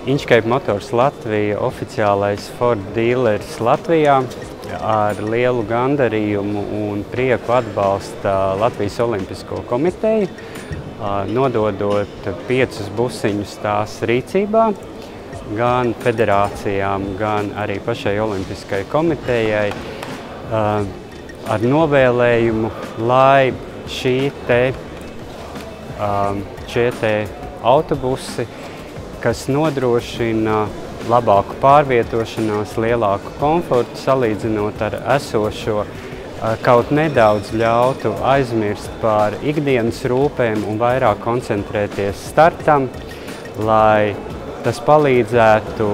Inchcape Motors Latvija oficiālais Ford dealeris Latvijā ar lielu gandarījumu un prieku atbalsta Latvijas Olimpisko komiteju, nododot 5 busiņus tās rīcībā, gan federācijām, gan arī pašai Olimpiskajai komitejai, ar novēlējumu, lai šie autobusi, kas nodrošina labāku pārvietošanās, lielāku komfortu salīdzinot ar esošo, kaut nedaudz ļautu aizmirst par ikdienas rūpēm un vairāk koncentrēties startam, lai tas palīdzētu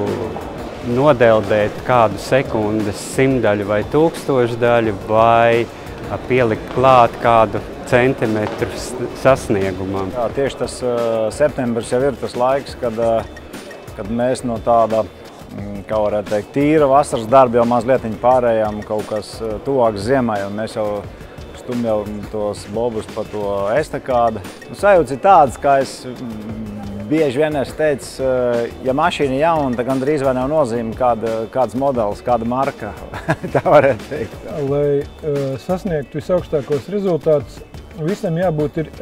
nodeldēt kādu sekundes simtdaļu vai tūkstošdaļu vai pielikt klāt kādu centimetru sasniegumam. Jā, tieši tas septembris jau ir tas laiks, kad mēs no tāda, kā varētu teikt, tīra vasaras darba jau mazliet pārējām kaut kas tuvāks ziemai, un mēs jau stumjam tos bobus pa to estakādu. Sajūts ir tāds, kā es bieži vien esmu teicis, ja mašīna ir jauna, tad gandrīz vai nav nozīme kāds modelis, kāda marka, tā varētu teikt. Lai sasniegtu visaugstākos rezultātus, visam jābūt ir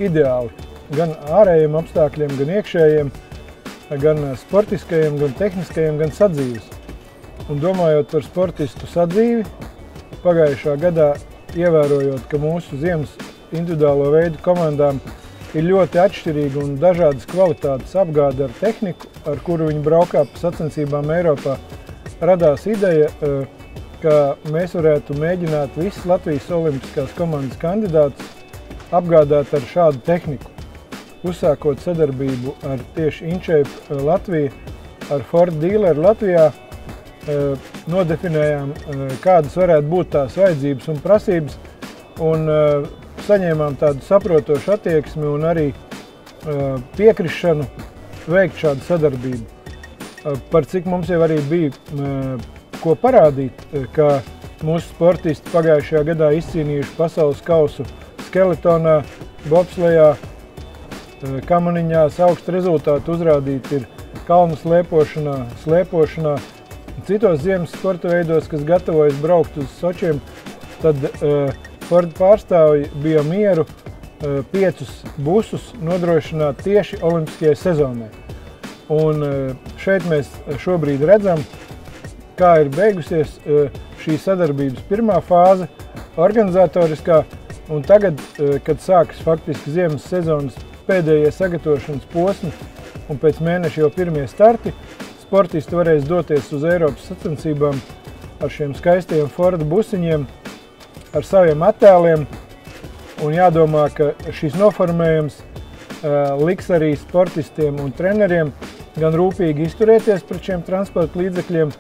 ideāli. Gan ārējiem apstākļiem, gan iekšējiem, gan sportiskajiem, gan tehniskajiem, gan sadzīves. Un domājot par sportistu sadzīvi, pagājušā gadā ievērojot, ka mūsu ziemas individuālo veidu komandām ir ļoti atšķirīga un dažādas kvalitātes apgāde ar tehniku, ar kuru viņi braukā pa sacensībām Eiropā, radās ideja, ka mēs varētu mēģināt visas Latvijas olimpiskās komandas kandidātus apgādāt ar šādu tehniku. Uzsākot sadarbību ar tieši Inchcape Latviju, ar Ford dealeru Latvijā, nodefinējām, kādas varētu būt tās vajadzības un prasības, un saņēmām tādu saprotošu attieksmi un arī piekrišanu veikt šādu sadarbību. Par cik mums jau arī bija ko parādīt, ka mūsu sportisti pagājušajā gadā izcīnījuši pasaules kausu skeletonā, bobslejā, kamaniņās, augstu rezultātu uzrādīt ir kalnu slēpošanā, citos ziemas sporta veidos, kas gatavojas braukt uz Sočiem, tad Ford pārstāvji bija mieru 5 busus nodrošināt tieši olimpiskajai sezonai. Un šeit mēs šobrīd redzam, kā ir beigusies šī sadarbības pirmā fāze, organizatoriskā, un tagad, kad sākas faktiski ziemas sezonas pēdējie sagatavošanas posmi un pēc mēneša jau pirmie starti, sportisti varēs doties uz Eiropas sacensībām ar šiem skaistajiem Forda busiņiem, ar saviem attēliem, un jādomā, ka šis noformējums liks arī sportistiem un treneriem gan rūpīgi izturēties pret šiem transporta līdzekļiem,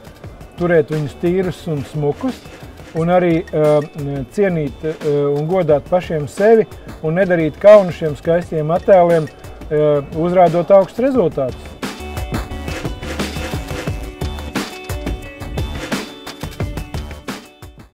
turēt viņus tīrus un smukus, un arī cienīt un godāt pašiem sevi un nedarīt kaunu šiem skaistiem attēliem, uzrādot augstus rezultātus.